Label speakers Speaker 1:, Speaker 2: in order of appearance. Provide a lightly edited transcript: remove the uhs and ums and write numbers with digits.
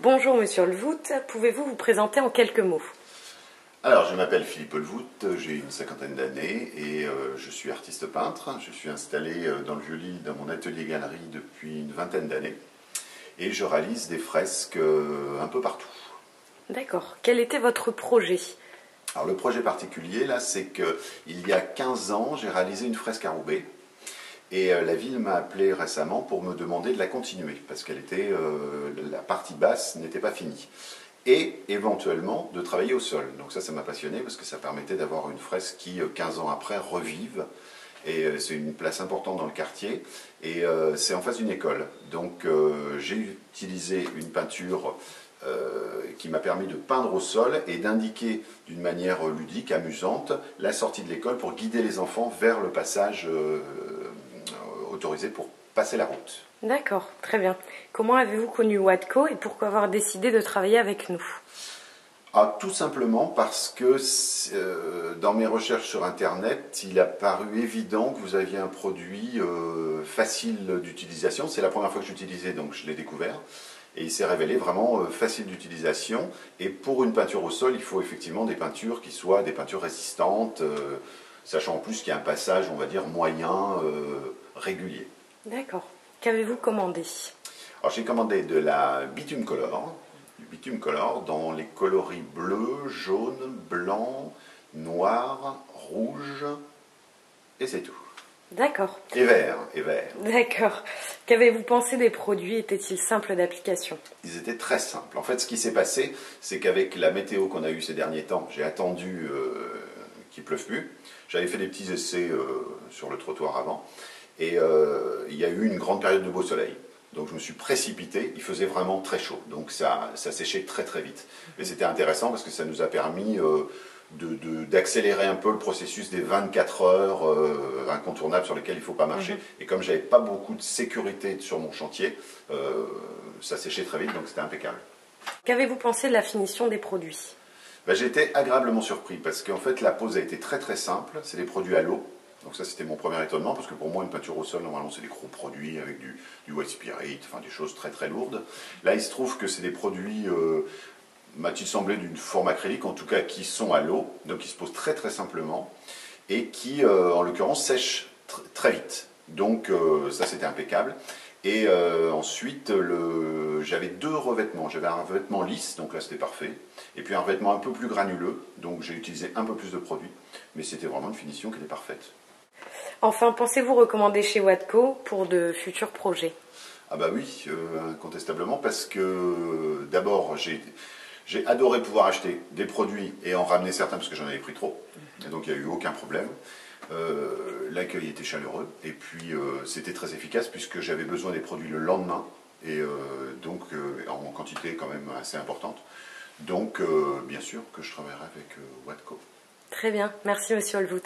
Speaker 1: Bonjour Monsieur Olvout, pouvez-vous vous présenter en quelques mots?
Speaker 2: Alors, je m'appelle Philippe Olvout, j'ai une cinquantaine d'années et je suis artiste peintre. Je suis installé dans le Vieux-Lille, dans mon atelier-galerie depuis une vingtaine d'années et je réalise des fresques un peu partout.
Speaker 1: D'accord. Quel était votre projet?
Speaker 2: Alors, le projet particulier, là, c'est qu'il y a 15 ans, j'ai réalisé une fresque à Roubaix. Et la ville m'a appelé récemment pour me demander de la continuer, parce qu'elle était, la partie basse n'était pas finie. Et éventuellement de travailler au sol. Donc ça m'a passionné, parce que ça permettait d'avoir une fresque qui, 15 ans après, revive. Et c'est une place importante dans le quartier, et c'est en face d'une école. Donc j'ai utilisé une peinture qui m'a permis de peindre au sol et d'indiquer d'une manière ludique, amusante, la sortie de l'école pour guider les enfants vers le passage autorisé pour passer la route.
Speaker 1: D'accord, très bien. Comment avez-vous connu Watco et pourquoi avoir décidé de travailler avec nous?
Speaker 2: Tout simplement parce que dans mes recherches sur Internet, il a paru évident que vous aviez un produit facile d'utilisation. C'est la première fois que j'utilisais, donc je l'ai découvert. Et il s'est révélé vraiment facile d'utilisation. Et pour une peinture au sol, il faut effectivement des peintures qui soient des peintures résistantes, sachant en plus qu'il y a un passage, on va dire, moyen, régulier.
Speaker 1: D'accord. Qu'avez-vous commandé?
Speaker 2: Alors j'ai commandé de la bitume color, du bitume color dans les coloris bleu, jaune, blanc, noir, rouge, et c'est tout.
Speaker 1: D'accord.
Speaker 2: Et vert, et vert.
Speaker 1: D'accord. Qu'avez-vous pensé des produits? Étaient-ils simples d'application?
Speaker 2: Ils étaient très simples. En fait, ce qui s'est passé, c'est qu'avec la météo qu'on a eue ces derniers temps, j'ai attendu qu'il ne pleuve plus. J'avais fait des petits essais sur le trottoir avant, et il y a eu une grande période de beau soleil. Donc je me suis précipité, il faisait vraiment très chaud, donc ça séchait très très vite. Et c'était intéressant parce que ça nous a permis d'accélérer un peu le processus des 24 heures incontournables sur lesquelles il ne faut pas marcher. Et comme j'avais pas beaucoup de sécurité sur mon chantier, ça séchait très vite, donc c'était impeccable.
Speaker 1: Qu'avez-vous pensé de la finition des produits?
Speaker 2: J'ai été agréablement surpris parce qu'en fait la pose a été très très simple, c'est des produits à l'eau. Donc ça c'était mon premier étonnement parce que pour moi une peinture au sol normalement c'est des gros produits avec du white spirit, enfin des choses très très lourdes. Là il se trouve que c'est des produits, m'a-t-il semblé, d'une forme acrylique en tout cas qui sont à l'eau, donc qui se posent très très simplement et qui en l'occurrence sèchent très vite. Donc ça c'était impeccable. Et ensuite j'avais deux revêtements, j'avais un revêtement lisse, donc là c'était parfait, et puis un revêtement un peu plus granuleux, donc j'ai utilisé un peu plus de produit, mais c'était vraiment une finition qui était parfaite.
Speaker 1: Enfin, pensez-vous recommander chez Watco pour de futurs projets?
Speaker 2: Ah bah oui, incontestablement, parce que d'abord j'ai adoré pouvoir acheter des produits et en ramener certains parce que j'en avais pris trop, et donc il n'y a eu aucun problème. L'accueil était chaleureux et puis c'était très efficace puisque j'avais besoin des produits le lendemain et donc en quantité quand même assez importante. Donc bien sûr que je travaillerai avec Watco.
Speaker 1: Très bien, merci Monsieur Olvout.